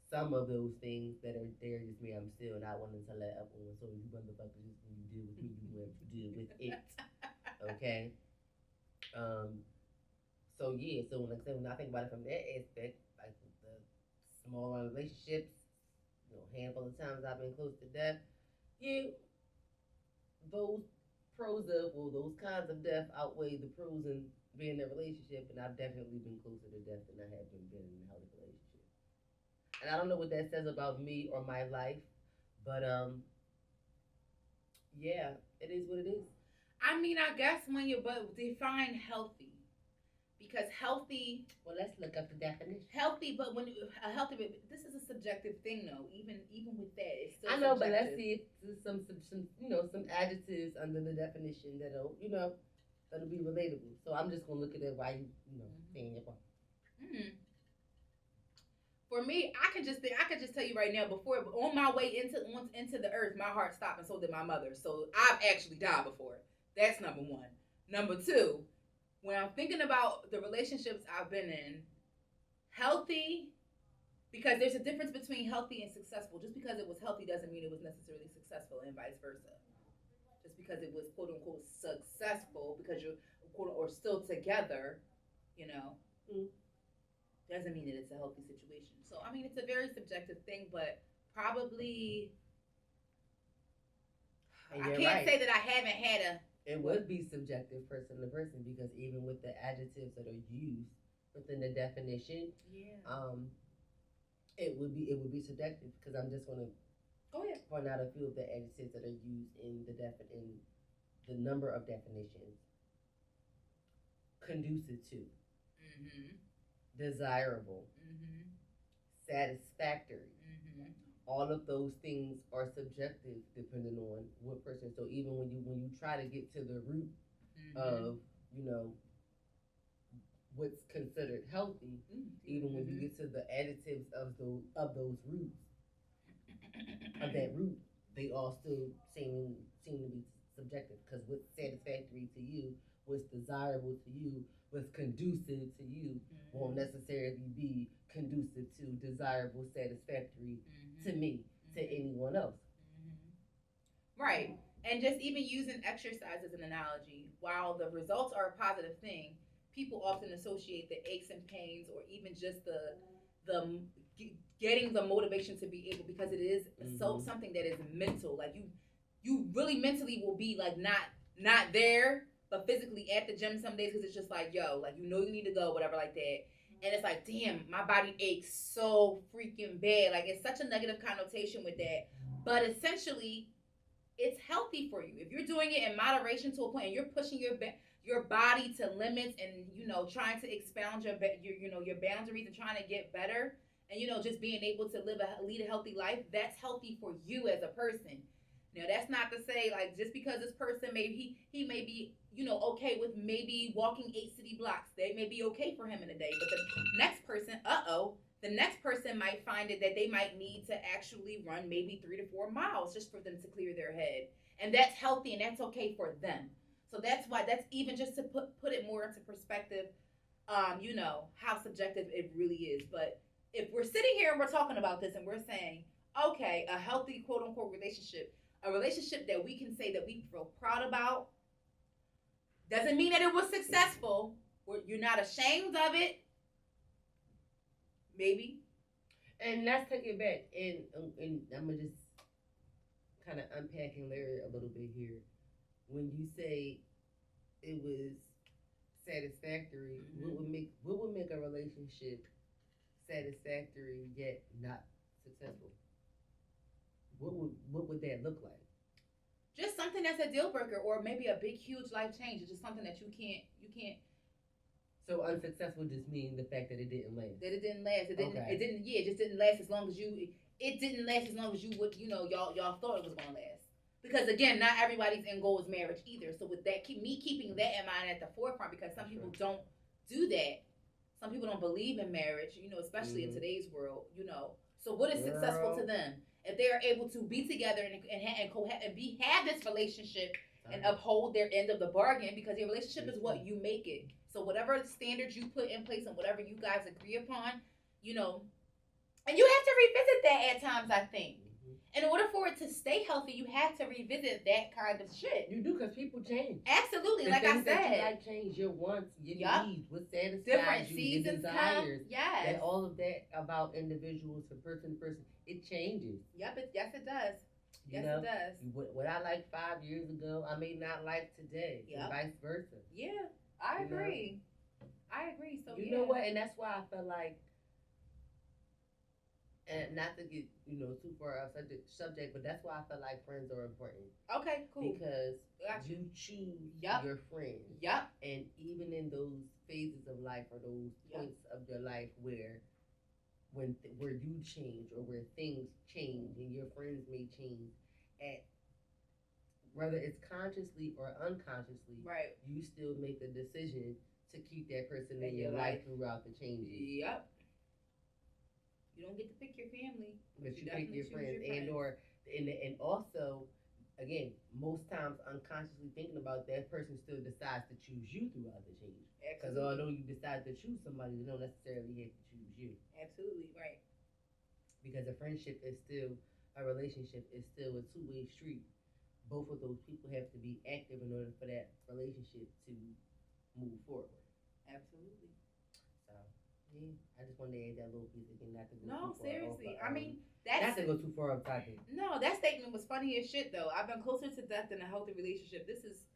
Some of those things that are there just me, I'm still not willing to let up on. So you motherfuckers, when you deal with me, you have to deal with it. Okay. So yeah. So when I think about it from that aspect, like the smaller relationships, handful of times I've been close to death. Yeah. Those those kinds of death outweigh the pros in being in a relationship, and I've definitely been closer to death than I have been in a healthy relationship. And I don't know what that says about me or my life, but yeah, it is what it is. I mean, I guess define healthy, because healthy. Well, let's look up the definition. Healthy, but this is a subjective thing, though. Even with that, it's still. I know, subjective. But let's see if there's some adjectives under the definition that'll be relatable. So I'm just gonna look at it while you saying your part. For me, I can just tell you right now. Before, on my way into the earth, my heart stopped, and so did my mother. So I've actually died before. That's number one. Number two, when I'm thinking about the relationships I've been in, healthy, because there's a difference between healthy and successful. Just because it was healthy doesn't mean it was necessarily successful, and vice versa. Just because it was quote unquote successful, because you're quote or still together, doesn't mean that it's a healthy situation. So I mean, it's a very subjective thing, but probably I can't say that I haven't had a. It would be subjective person to person, because even with the adjectives that are used within the definition, it would be subjective, because I'm just going to point out a few of the adjectives that are used in the number of definitions. Conducive to, desirable, satisfactory, all of those things are subjective depending on what person. So even when you try to get to the root of, you know, what's considered healthy, even when you get to the additives of those roots of that root, they all still seem to be subjective. Because what's satisfactory to you, what's desirable to you, what's conducive to you, won't necessarily be conducive to, desirable, satisfactory to me, to anyone else. Right. And just even using exercise as an analogy, while the results are a positive thing, people often associate the aches and pains, or even just the getting the motivation to be able, because it is so something that is mental. Like you really mentally will be like not there, but physically at the gym some days, because it's just like, yo, like, you know, you need to go, whatever, like that. And it's like, damn, my body aches so freaking bad. Like, it's such a negative connotation with that. But essentially, it's healthy for you if you're doing it in moderation to a point, and you're pushing your body to limits, and, you know, trying to expound your boundaries and trying to get better, and, you know, just being able to lead a healthy life. That's healthy for you as a person. Now, that's not to say, like, just because this person he may be, you know, okay with maybe walking 8 city blocks, they may be okay for him in a day, but the next person might find it that they might need to actually run maybe 3 to 4 miles just for them to clear their head. And that's healthy, and that's okay for them. So that's why, that's even just to put it more into perspective, you know, how subjective it really is. But if we're sitting here and we're talking about this and we're saying, okay, a healthy quote unquote relationship, a relationship that we can say that we feel proud about, doesn't mean that it was successful. You're not ashamed of it. Maybe. And let's take it back, and I'm gonna just kind of unpack and layer a little bit here. When you say it was satisfactory, what would make a relationship satisfactory yet not successful? What would that look like? Just something that's a deal breaker, or maybe a big, huge life change. It's just something that you can't. So unsuccessful just means the fact that it didn't last. That it didn't last. It didn't. Okay. It didn't. Yeah, it just didn't last as long as you. It didn't last as long as you would. You know, y'all thought it was gonna last. Because again, not everybody's end goal is marriage either. So with that, keeping that in mind at the forefront, because some people don't do that. Some people don't believe in marriage. You know, especially in today's world. You know. So what is successful to them? If they are able to be together and have this relationship and uphold their end of the bargain, because your relationship is what you make it. So whatever standards you put in place and whatever you guys agree upon, you know, and you have to revisit that at times, I think. And in order for it to stay healthy, you have to revisit that kind of shit. You do, because people change. Absolutely, The like I things said. that you like change, your wants, your needs, what satisfies Different you, seasons your desires. come. Yes. That all of that about individuals from person to person, it changes. Yep, yes it does. You Yes, know? it does. What I liked 5 years ago, I may not like today, and vice versa. Yeah, I agree. I agree. So you know what, and that's why I feel like, and not to get, you know, too far off subject, but that's why I feel like friends are important. Okay, cool. Because you choose your friends. Yep. And even in those phases of life, or those points of your life where you change, or where things change and your friends may change, at whether it's consciously or unconsciously, right, you still make the decision to keep that person in your life throughout the changes. Yep. You don't get to pick your family, but you pick your friends, and also, again, most times unconsciously thinking about that person still decides to choose you throughout the change. Because although you decide to choose somebody, they don't necessarily have to choose you. Absolutely right. Because a friendship is still a relationship, is still a two-way street. Both of those people have to be active in order for that relationship to move forward. Absolutely. So, yeah, I just wanted to add that little piece again, not to go No, too far seriously. off, I mean, that's not to go too far off topic. No, that statement was funny as shit though. I've been closer to death than a healthy relationship. This is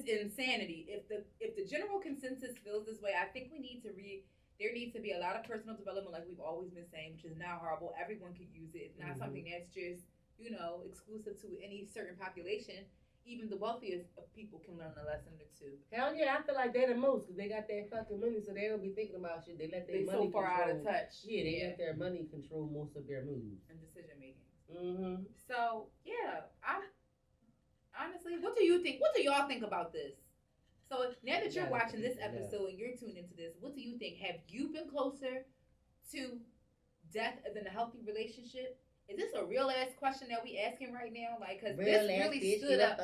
insanity. If the general consensus feels this way, I think there needs to be a lot of personal development, like we've always been saying, which is not horrible. Everyone could use it. It's not something that's just, you know, exclusive to any certain population. even the wealthiest of people can learn a lesson or two. Hell yeah, I feel like they're the most because they got that fucking money, so they don't be thinking about shit. They let their They money so far control. out of touch. Yeah, they let their money control most of their moves and decision making. Mm-hmm. So yeah, I honestly, what do you think? What do y'all think about this? So now that you're watching this episode and you're tuned into this, what do you think? Have you been closer to death than a healthy relationship? Is this a real ass question that we asking right now? Like, cause this really stood up.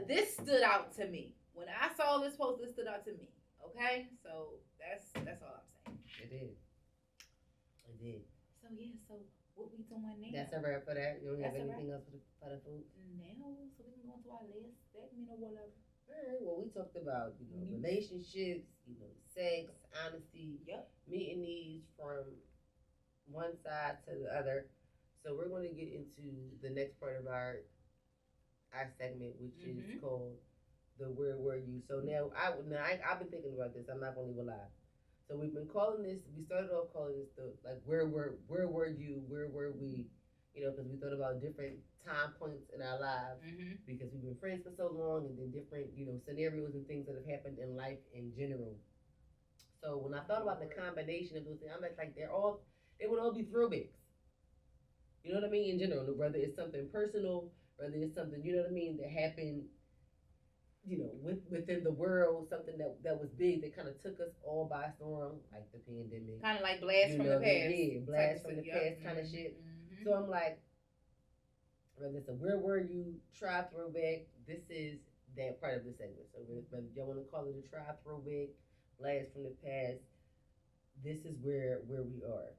This stood out to me when I saw this post. This stood out to me. Okay, so that's all I'm saying. It did. It did. So yeah, so what we doing now? That's a wrap for that. You don't have That's a anything else for the food? Now, so we can go into our last segment or whatever. All right. Well, we talked about relationships, sex, honesty, meeting needs from one side to the other. So we're going to get into the next part of our segment, which is called the Where Were You? So now I've been thinking about this. I'm not going to even lie. So we've been calling this. We started off calling this the where were you? Where were we? Because we thought about different time points in our lives because we've been friends for so long, and then different scenarios and things that have happened in life in general. So when I thought about the combination of those things, I'm like they would all be throwbacks. You know what I mean? In general, whether it's something personal, whether it's something, that happened, within the world, something that was big that kind of took us all by storm, like the pandemic. Kind of like blast from the past. Yeah, blast from the past kind of shit. So I'm like, whether it's a Where Were You, try throwback, this is that part of the segment. So whether y'all want to call it a try throwback, blast from the past, this is where we are.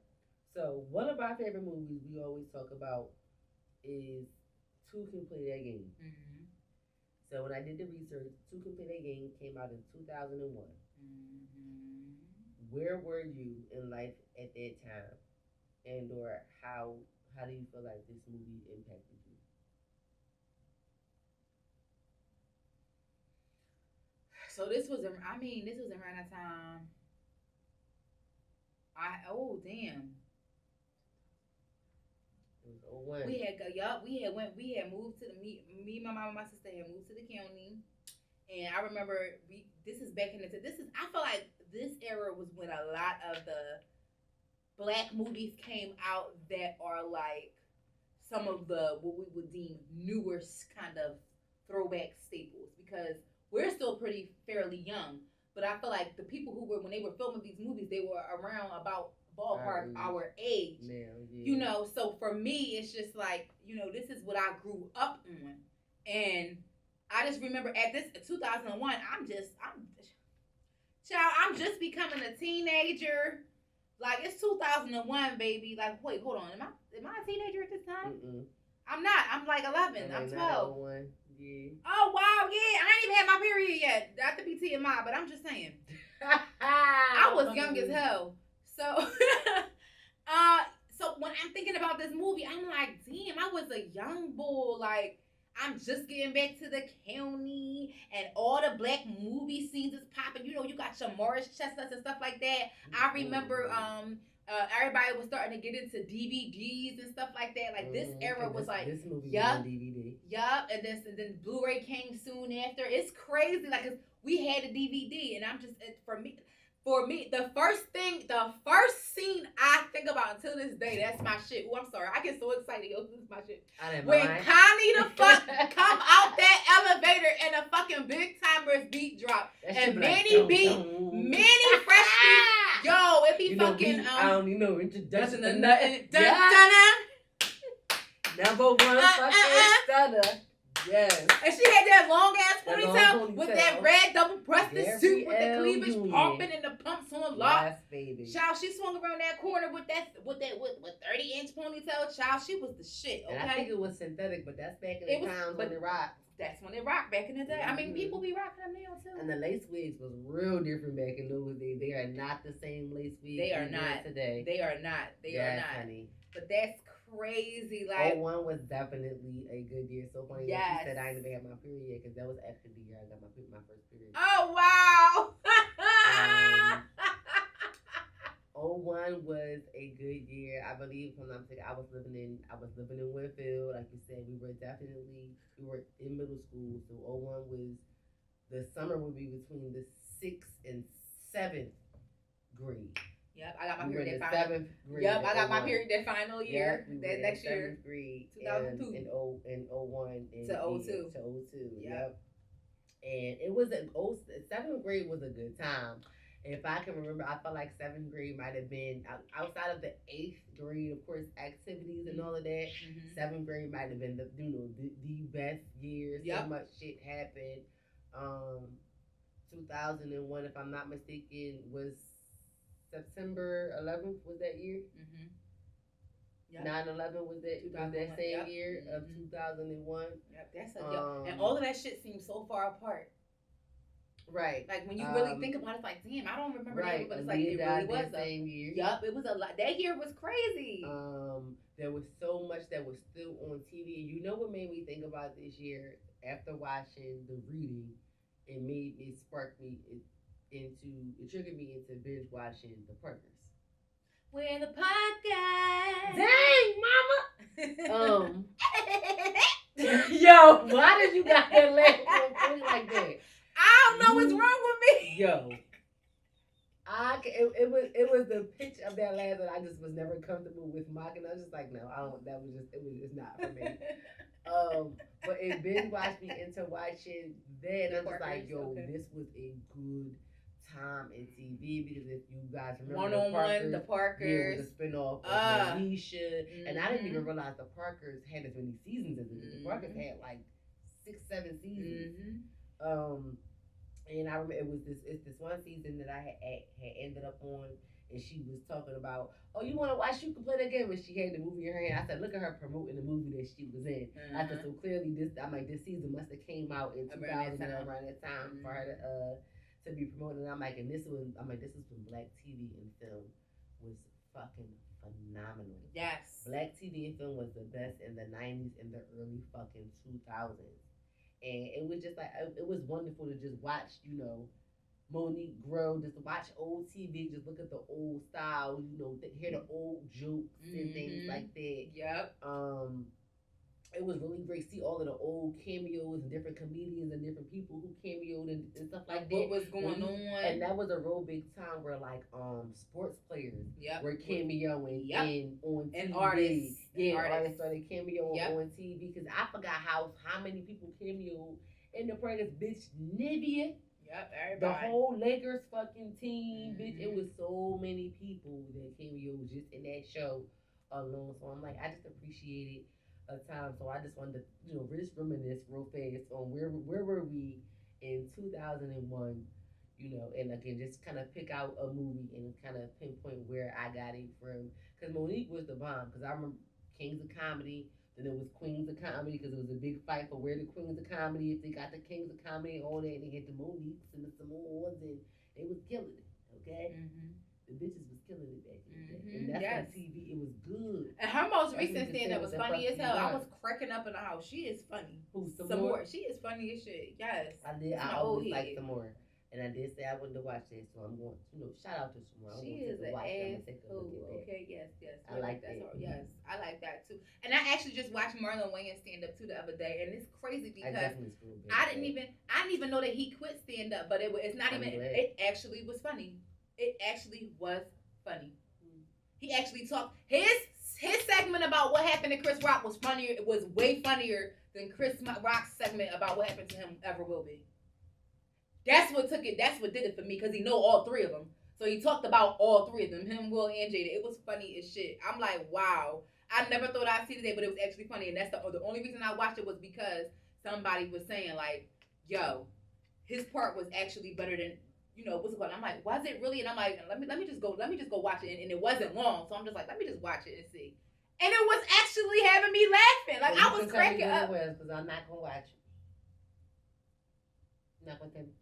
So one of our favorite movies we always talk about is Two Can Play That Game. So when I did the research, Two Can Play That Game came out in 2001. Where were you in life at that time? And or how do you feel like this movie impacted you? So this was around the time. Damn. We had moved to me, my mom, and my sister had moved to the county, and I remember this is back in the I feel like this era was when a lot of the Black movies came out that are like some of the what we would deem newer kind of throwback staples, because we're still fairly young, but I feel like the people who were when they were filming these movies, they were around about ballpark our age. Yeah. So for me, it's just like, this is what I grew up on. And I just remember at this 2001, I'm just becoming a teenager. Like, it's 2001, baby. Like, wait, hold on. Am I a teenager at this time? I'm not. I'm like 11. I'm 12. Yeah. Oh, wow, yeah. I ain't even had my period yet. Not to be TMI, but I'm just saying. I was young as hell. So, so when I'm thinking about this movie, I'm like, damn, I was a young bull. Like, I'm just getting back to the county, and all the Black movie scenes is popping. You got your Morris Chestnuts and stuff like that. I remember, everybody was starting to get into DVDs and stuff like that. Like, this era was like, this movie was on DVD. Yup, and then Blu-ray came soon after. It's crazy, like, 'cause we had a DVD, and I'm just for me, the first scene I think about until this day, that's my shit. Oh, I'm sorry. I get so excited. Yo, this is my shit. When Connie the fuck come out that elevator and the fucking Big Timers beat drop. And Manny Fresh beat. Yo, it be fucking, introduction to nothing. Number one fucking stunner. Yes. And she had that long ass ponytail with that red double breasted suit with the cleavage pumping and the pumps on lock. Yes, baby. Child, she swung around that corner with 30-inch ponytail. Child, she was the shit. Okay. And I think it was synthetic, but that's back in the times when it rocked. That's when it rocked back in the day. I mean, people be rocking them now too. And the lace wigs was real different back in those days. They are not the same lace wigs they are not today. They are not. They are not. Honey. But that's crazy. Like, 01 was definitely a good year. So funny that she said I ain't even had my period yet, because that was actually the year I got my first period. Oh wow! '01 was a good year. I believe, if I'm not mistaken, I was living in Winfield. Like you said, we were in middle school. So '01 was, the summer would be between the 6th and 7th grade. Yep, I got my We were in period the that final. 7th grade. Yep, I got my 01. period that final year. Yep, we were That in next year. 7th grade 2002. in '01 and To 02. To '02. Yep. Yep. And it was 7th grade was a good time. If I can remember, I felt like 7th grade might have been outside of the 8th grade, of course, activities and all of that. 7th grade might have been the best year. Yep. So much shit happened. 2001, if I'm not mistaken, was September 11th. Was that year? 9/11 was that same year of 2001. Yep, that's and all of that shit seems so far apart. Right. Like when you really think about it, it's like, damn, I don't remember that, but it's like it really was the same year. Yup, it was a lot. That year was crazy. There was so much that was still on TV. And you know what made me think about this year? After watching the reading, it triggered me into binge watching the Parkers. We're the podcast. Dang, mama. Yo, why did you got that laugh on like that? I don't know what's wrong with me. Yo, it was the pitch of that laugh that I just was never comfortable with mocking. I was just like, no, I don't. It was just not for me. But it binge watched me into watching that, and I'm just like, yo, this was a good time in TV, because if you guys remember the Parkers, it was a spinoff of Moesha, and I didn't even realize the Parkers had as many seasons as it did. The Parkers had like 6-7 seasons. And I remember it's this one season that I had ended up on, and she was talking about, oh, you want to watch? You can play that game. And she had the movie in her hand. I said, look at her promoting the movie that she was in. I said, so clearly this season must have came out in 2000 around that time for her to be promoting. And I'm like, this is when Black TV and film was fucking phenomenal. Yes. Black TV and film was the best in the 90s and the early fucking 2000s. And it was just like, it was wonderful to just watch, Monique grow, just watch old TV, just look at the old styles, hear the old jokes and things like that. Yep. It was really great to see all of the old cameos and different comedians and different people who cameoed and stuff like that. What was going on. And that was a real big time where sports players were cameoing on TV. And artists. Artists started cameoing on TV, because I forgot how many people cameoed in the Predators. Bitch, Nivea. Yep, everybody. The whole Lakers fucking team, bitch. It was so many people that cameoed just in that show alone. So I'm like, I just appreciated a time. So I just wanted to, just reminisce real fast on where were we in 2001, and again, just kind of pick out a movie and kind of pinpoint where I got it from. Because Monique was the bomb. Because I remember Kings of Comedy. Then it was Queens of Comedy, because it was a big fight for where the Queens of Comedy, if they got the Kings of Comedy and all that, and they had the Moniques and the Samoans, and they was killing it, okay? The bitches was killing it back in the day. And that's why TV, it was good. And her most recent stand-up was funny as hell. I was cracking up in the house. She is funny. Who's Samore? She is funny as shit. Yes. I always liked Samore. And I did say I wanted to watch that, so I'm going to, shout out to Samore. She is an ass. Okay, yes. I like that. Yes, I like that too. And I actually just watched Marlon Wayans stand up too the other day, and it's crazy because I didn't even know that he quit stand up, but it's not even. It actually was funny. It actually was funny. He actually talked his segment about what happened to Chris Rock was funnier. It was way funnier than Chris Rock's segment about what happened to him ever will be. That's what did it for me, because he know all three of them. So he talked about all three of them, him, Will, and Jada. It was funny as shit. I'm like, wow. I never thought I'd see it today, but it was actually funny. And that's the only reason I watched it was because somebody was saying, like, yo, his part was actually better than, what's it called? I'm like, was it really? And I'm like, let me just go watch it. And it wasn't long. So I'm just like, let me just watch it and see. And it was actually having me laughing. Like, I was cracking up. Because I'm not going to watch it. Not going to tell you.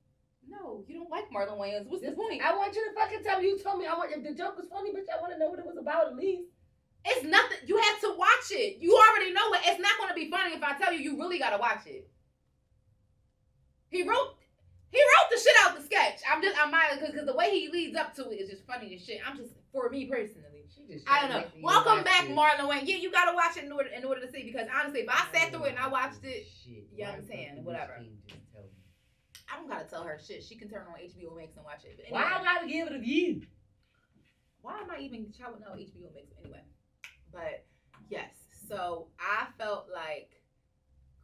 No, you don't like Marlon Wayans. What's the point? I want you to fucking tell me. You told me if the joke was funny, bitch, I want to know what it was about at least. It's nothing. You have to watch it. You already know it. It's not going to be funny if I tell you. You really got to watch it. He wrote the shit out the sketch. I'm because the way he leads up to it is just funny as shit. I'm just for me personally. She just I don't know. trying to make Welcome you back, watch Marlon Wayne. Yeah, you gotta watch it in order to see, because honestly, if I sat through it and I watched it, Shit. you know what I'm Why the saying, fuck did whatever. this thing just tell me? I don't gotta tell her shit. She can turn on HBO Max and watch it. But Why I anyway, gotta give it a view? why am I even shouting out HBO Max anyway? But yes, so I felt like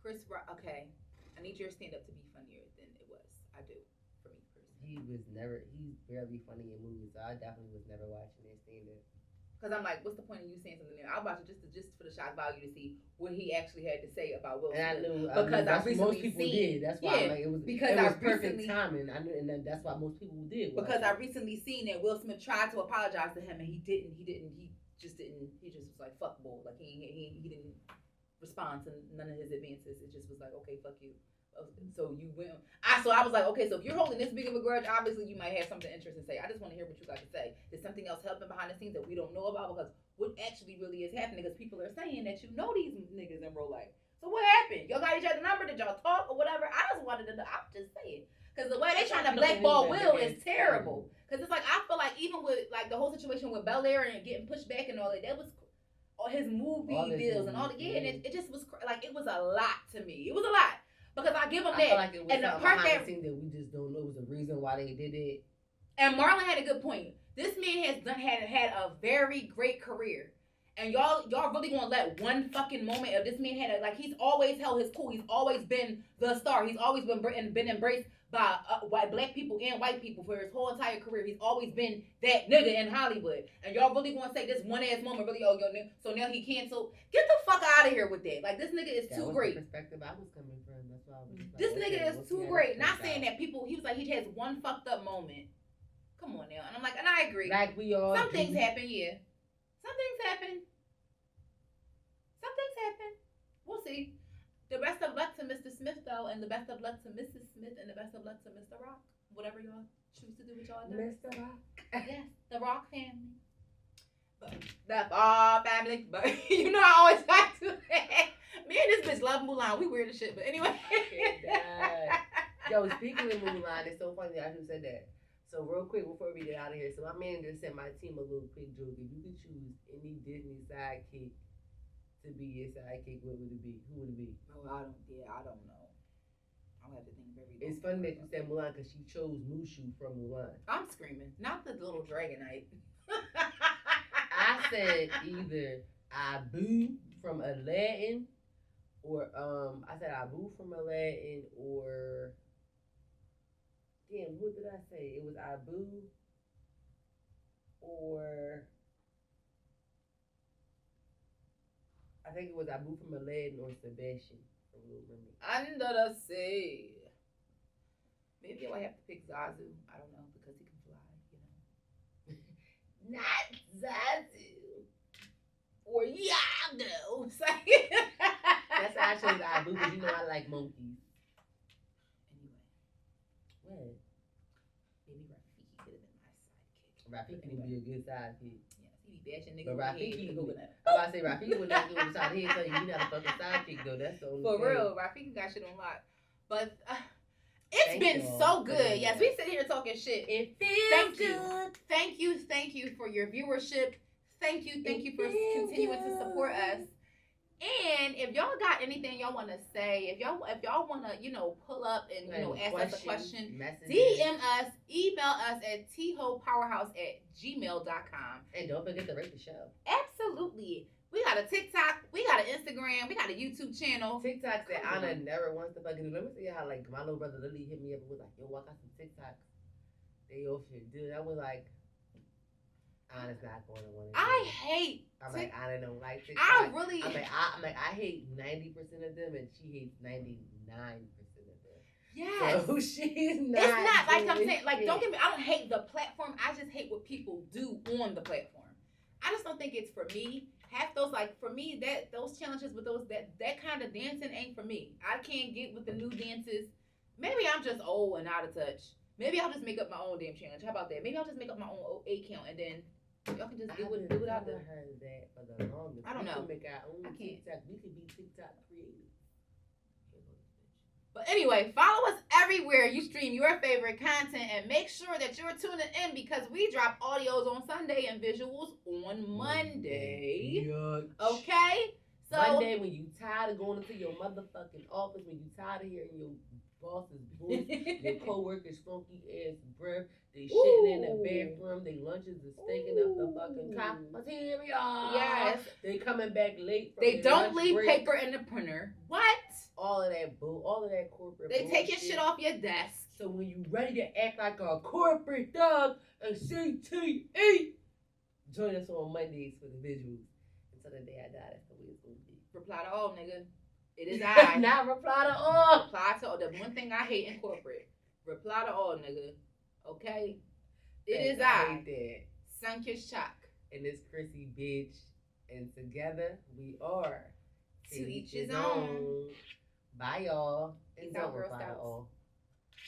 Chris Rock. Okay, I need your stand up to be funnier than it was. I do, for me personally. He's barely funny in movies, so I definitely was never watching that stand up. Because I'm like, what's the point of you saying something there? I'll watch it just for the shock value to see what he actually had to say about Will Smith. And I knew because that's I what most recently people seen- did. That's why yeah, I'm like, it was perfect recently- timing. I knew, and then that's why most people did. Because I recently seen that Will Smith tried to apologize to him and he didn't. He just was like, fuck bull. Like he didn't respond to none of his advances. It just was like, okay, fuck you. So you went. So I was like, okay, so if you're holding this big of a grudge, obviously you might have something interesting to say. I just want to hear what you got to say. There's something else happening behind the scenes that we don't know about, because what actually really is happening, because people are saying that you know these niggas in real life. So what happened? Y'all got each other number? Did y'all talk or whatever? I just wanted to know. I'm just saying. Because the way they trying to blackball Will is terrible. Because it's like, I feel like even with like the whole situation with Bel Air and getting pushed back and all that was all his movie deals and all the, and it just was like, it was a lot to me. It was a lot. Because I give them that. I feel like it was and the something part behind the scenes that we just don't know was the reason why they did it. And Marlon had a good point. This man has had a very great career. And y'all really gonna let one fucking moment of this man he's always held his cool. He's always been the star. He's always been embraced by black people and white people for his whole entire career. He's always been that nigga in Hollywood. And y'all really gonna say this one ass moment really, so now he canceled? Get the fuck out of here with that. Like, this nigga is too great. The perspective I was coming from. That's why I was just like, This nigga is too great. Not saying that people, he was like, he has one fucked up moment. Come on now. And I'm like, and I agree. Like we all Some things happen, yeah. Some things happen. We'll see. The best of luck to Mr. Smith, though, and the best of luck to Mrs. Smith, and the best of luck to Mr. Rock. Whatever y'all choose to do with y'all. Mr. Rock. Yes, the Rock family. But the family. But you know, I always like to. Me and this bitch love Mulan. We weird as shit. But anyway. Yo, speaking of Mulan, it's so funny that you said that. So real quick before we get out of here, so my manager sent my team a little quick joke. If you could choose any Disney sidekick to be your sidekick, what would it be? Who would it be? Oh, I don't know. I'll have to think very. It's funny that you said Mulan because she chose Mushu from Mulan. I'm screaming, not the little Dragonite. I said either Abu from Aladdin, or I said Abu from Aladdin, or damn, who did I say? It was Abu, or I think it was Abu from Aladdin or Sebastian from Little Mermaid. Under the sea. Maybe I have to pick Zazu. I don't know, because he can fly, you know. Not Zazu. Or Yago. That's actually Abu, but you know I like monkeys. Anyway. What? Maybe Rafiki could have been my sidekick. Rafiki would be a good sidekick. Yes, he be bashing niggas But in the head Rafiki, with the coconut. I'm about to say Rafiki would not do it beside head tell you you're not a fucking sidekick though. That's the only For thing. real, Rafiki got shit on lock. But it's Thank been y'all so for good. doing Yes, that. we sit here talking shit. It feels Thank you. good. Thank you for your viewership. Thank you for continuing to support us. And if y'all got anything y'all want to say, if y'all want to, pull up and ask us a question, messages. DM us, email us at thopowerhouse@gmail.com. And don't forget to rate the show. Absolutely. We got a TikTok, we got an Instagram, we got a YouTube channel. TikTok that Come on. Anna never wants to fucking do. Let me see how like my little brother Lily hit me up and was like, yo, I got some TikToks. They all shit. Dude, I was like, Anna's not going to want to. I hate I'm like, Anna don't like TikTok. I really I'm like, I hate 90% of them, and she hates 99% of them. yes. So she's not. It's not like I'm doing saying, like, shit. don't get me, I don't hate the platform. I just hate what people do on the platform. I just don't think it's for me. Half those, like, for me, those challenges with that kind of dancing ain't for me. I can't get with the new dances. Maybe I'm just old and out of touch. Maybe I'll just make up my own damn challenge. How about that? Maybe I'll just make up my own 8 count and then y'all can just do what I do. I heard that for the longest. I don't know. We could make our own I can't. TikTok. We could be TikTok creators. But anyway, follow us everywhere you stream your favorite content and make sure that you're tuning in because we drop audios on Sunday and visuals on Monday. Yuck. Okay? So Monday, when you tired of going into your motherfucking office, when you tired of hearing your boss's voice, your coworkers' funky ass breath, they shitting in the bathroom, they lunches is stinking up the fucking cafeteria. Yes. They coming back late. From they their don't lunch leave break. paper in the printer. What? All of that corporate. They take your bullshit. shit off your desk. So when you ready to act like a corporate thug and CTE, join us on Mondays for the visuals. Until the day I die, that's the way it's gonna be. Reply to all, nigga. It is I. Not reply to all. Reply to all. The one thing I hate in corporate. Reply to all, nigga. Okay? It is I. hate that. Sunkish Chalk. And this Chrissy bitch. And together we are To each his own. Bye y'all. And Peace don't out, Girl reply to Scouts. all.